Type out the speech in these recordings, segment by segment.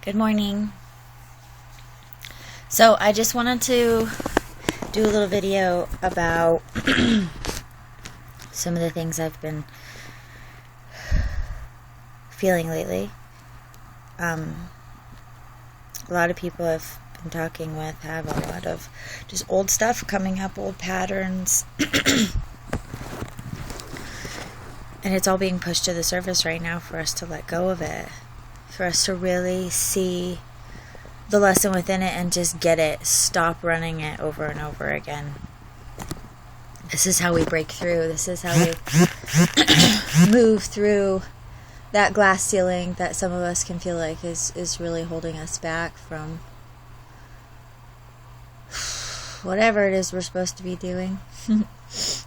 Good morning. So I just wanted to do a little video about some of the things I've been feeling lately. A lot of people I've been talking with have a lot of just old stuff coming up, old patterns. And it's all being pushed to the surface right now for us to let go of it. For us to really see the lesson within it and just get it. Stop running it over and over again. This is how we break through. This is how we move through that glass ceiling that some of us can feel like is really holding us back from whatever it is we're supposed to be doing.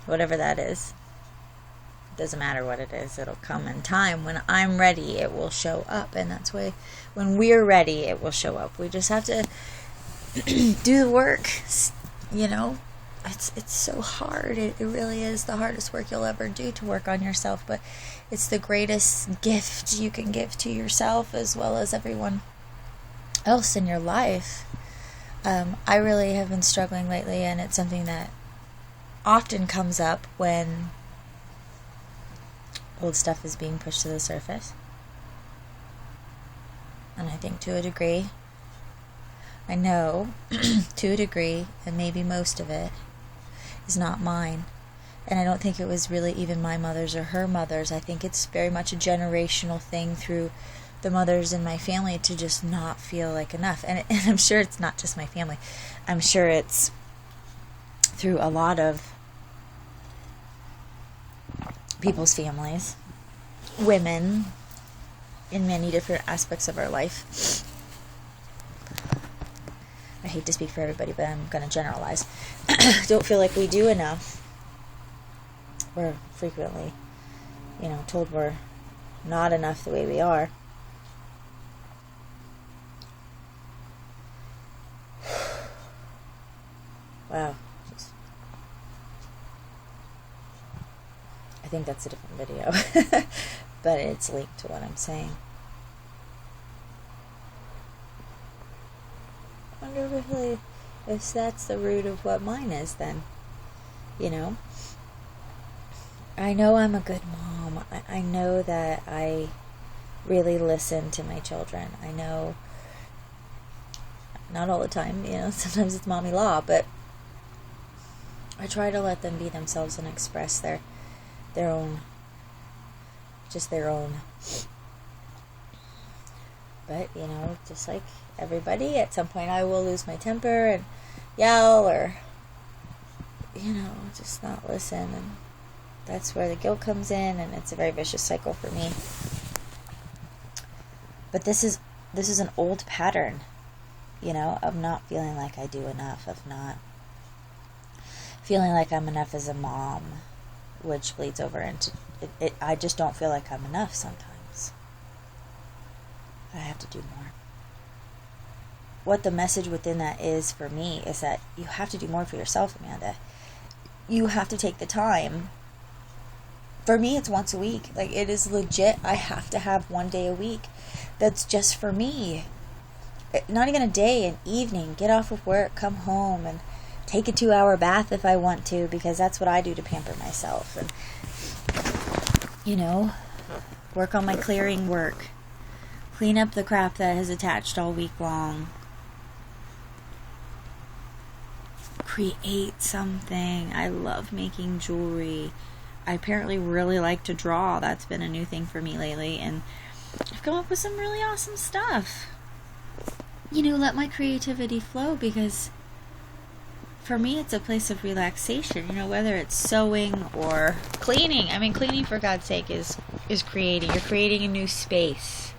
Whatever that is. Doesn't matter what it is, it'll come in time. When I'm ready, it will show up, and that's why when we're ready, it will show up. We just have to do the work. You know, it's so hard. It really is the hardest work you'll ever do, to work on yourself, but it's the greatest gift you can give to yourself as well as everyone else in your life. I really have been struggling lately, and it's something that often comes up when old stuff is being pushed to the surface. And I think to a degree, I know to a degree, and maybe most of it, is not mine. And I don't think it was really even my mother's or her mother's. I think it's very much a generational thing through the mothers in my family to just not feel like enough. And I'm sure it's not just my family. I'm sure it's through a lot of people's families, women, in many different aspects of our life. I hate to speak for everybody, but I'm going to generalize. Don't feel like we do enough. We're frequently, told we're not enough the way we are. Wow. I think that's a different video, but it's linked to what I'm saying. I wonder really if that's the root of what mine is then. I know I'm a good mom. I know that I really listen to my children. I know, not all the time, sometimes it's mommy law, but I try to let them be themselves and express their own. But, just like everybody, at some point I will lose my temper and yell or, just not listen. And that's where the guilt comes in, and it's a very vicious cycle for me. But this is an old pattern, of not feeling like I do enough, of not feeling like I'm enough as a mom, which bleeds over into it. I just don't feel like I'm enough sometimes. I have to do more. What the message within that is for me is that you have to do more for yourself, Amanda. You have to take the time. For me, it's once a week. Like, it is legit. I have to have one day a week that's just for me. Not even a day, an evening. Get off of work, come home, and take a 2-hour bath if I want to, because that's what I do to pamper myself. And, work on my clearing work. Clean up the crap that has attached all week long. Create something. I love making jewelry. I apparently really like to draw. That's been a new thing for me lately. And I've come up with some really awesome stuff. Let my creativity flow, because for me, it's a place of relaxation, whether it's sewing or cleaning. I mean, cleaning, for God's sake, is creating. You're creating a new space.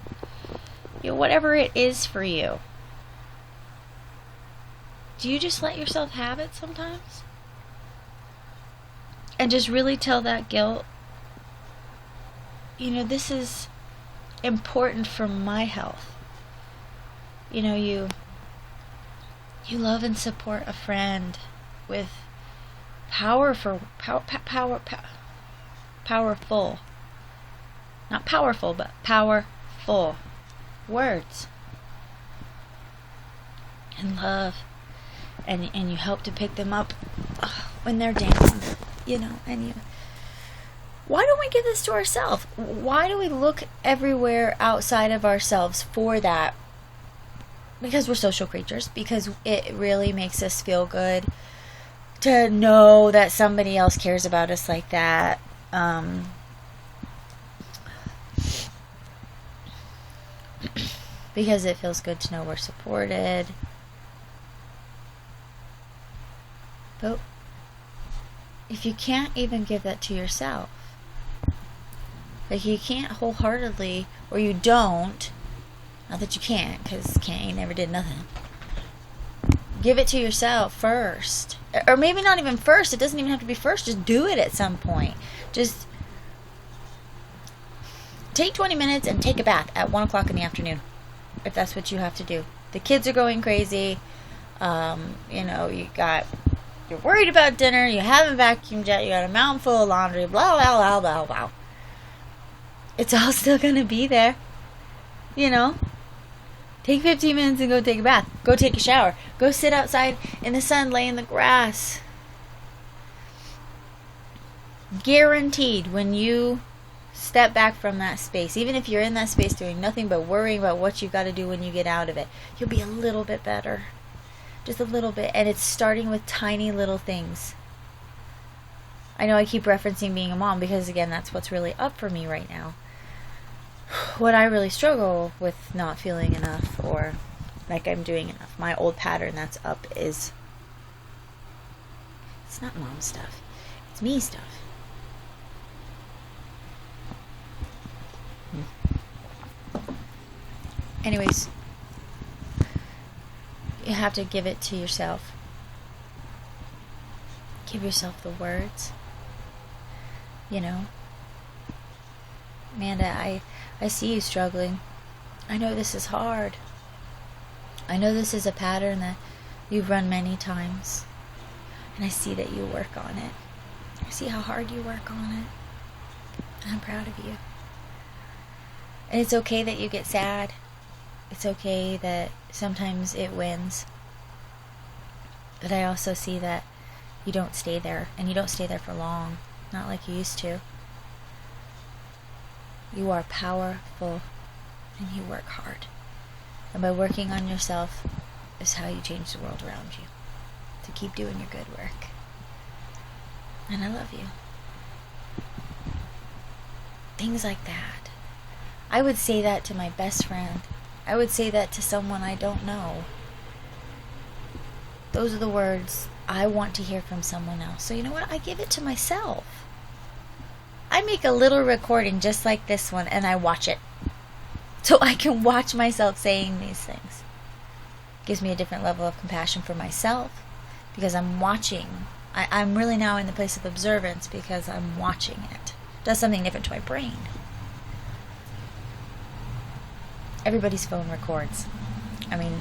Whatever it is for you. Do you just let yourself have it sometimes? And just really tell that guilt, this is important for my health. You love and support a friend with powerful, not powerful, but powerful words. and love, and you help to pick them up when they're down, and you. Why don't we give this to ourselves? Why do we look everywhere outside of ourselves for that? Because we're social creatures. Because it really makes us feel good to know that somebody else cares about us like that. Because it feels good to know we're supported. But if you can't even give that to yourself, like you can't wholeheartedly, or you don't, not that you can't, because you never did nothing, give it to yourself first. Or maybe not even first, it doesn't even have to be first, just do it at some point. Just take 20 minutes and take a bath at 1 o'clock in the afternoon, if that's what you have to do. The kids are going crazy, you're worried about dinner, you haven't vacuumed yet, you got a mountain full of laundry, blah, blah, blah, blah, blah. It's all still going to be there. Take 15 minutes and go take a bath. Go take a shower. Go sit outside in the sun, lay in the grass. Guaranteed, when you step back from that space, even if you're in that space doing nothing but worrying about what you've got to do when you get out of it, you'll be a little bit better. Just a little bit. And it's starting with tiny little things. I know I keep referencing being a mom because, again, that's what's really up for me right now. What I really struggle with not feeling enough, or like I'm doing enough, my old pattern that's up is, it's not mom stuff, it's me stuff. Anyways, you have to give it to yourself. Give yourself the words. Amanda, I see you struggling. I know this is hard. I know this is a pattern that you've run many times. And I see that you work on it. I see how hard you work on it. I'm proud of you. And it's okay that you get sad. It's okay that sometimes it wins. But I also see that you don't stay there. And you don't stay there for long. Not like you used to. You are powerful, and you work hard. And by working on yourself is how you change the world around you. So keep doing your good work. And I love you. Things like that. I would say that to my best friend. I would say that to someone I don't know. Those are the words I want to hear from someone else. So you know what? I give it to myself. I make a little recording just like this one, and I watch it. So I can watch myself saying these things. It gives me a different level of compassion for myself, because I'm watching. I'm really now in the place of observance because I'm watching it. It does something different to my brain. Everybody's phone records. I mean,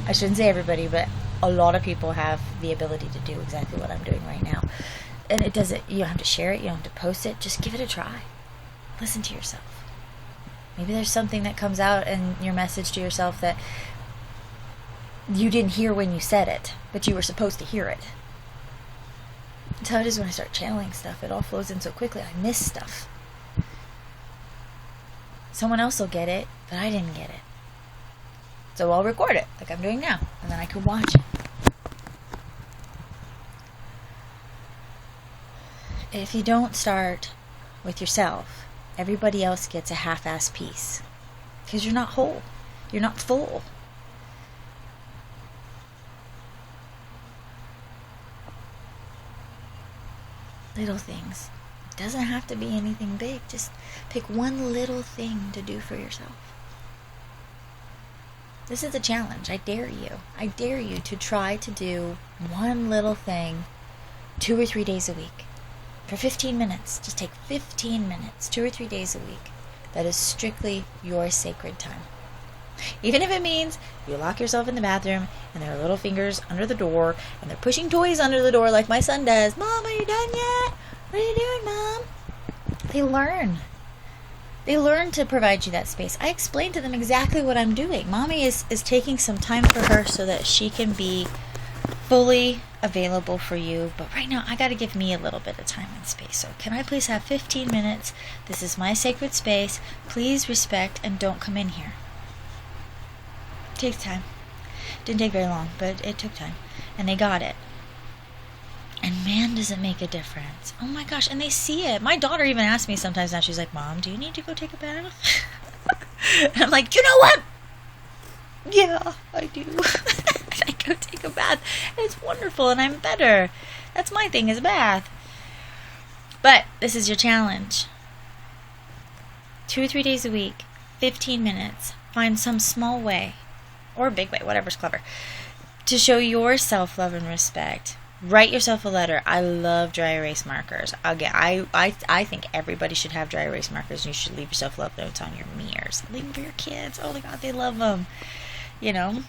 I shouldn't say everybody, but a lot of people have the ability to do exactly what I'm doing right now. And it doesn't, you don't have to share it, you don't have to post it, just give it a try. Listen to yourself. Maybe there's something that comes out in your message to yourself that you didn't hear when you said it, but you were supposed to hear it. That's how it is when I start channeling stuff. It all flows in so quickly, I miss stuff. Someone else will get it, but I didn't get it. So I'll record it, like I'm doing now, and then I can watch it. If you don't start with yourself, everybody else gets a half-ass piece. Because you're not whole. You're not full. Little things. It doesn't have to be anything big. Just pick one little thing to do for yourself. This is a challenge. I dare you. I dare you to try to do one little thing 2 or 3 days a week. For 15 minutes. Just take 15 minutes, 2 or 3 days a week. That is strictly your sacred time. Even if it means you lock yourself in the bathroom and there are little fingers under the door and they're pushing toys under the door like my son does. Mom, are you done yet? What are you doing, Mom? They learn. They learn to provide you that space. I explain to them exactly what I'm doing. Mommy is taking some time for her so that she can be fully available for you. But right now, I got to give me a little bit of time and space. So can I please have 15 minutes? This is my sacred space. Please respect and don't come in here. It takes time. Didn't take very long, but it took time. And they got it. And man, does it make a difference. Oh my gosh, and they see it. My daughter even asks me sometimes now, she's like, Mom, do you need to go take a bath? And I'm like, you know what? Yeah, I do. I go take a bath. And it's wonderful, and I'm better. That's my thing, is a bath. But this is your challenge. 2 or 3 days a week, 15 minutes. Find some small way, or a big way, whatever's clever, to show your self-love and respect. Write yourself a letter. I love dry erase markers. Again, I think everybody should have dry erase markers. And you should leave yourself love notes on your mirrors. Leave them for your kids. Oh my God, they love them. You know,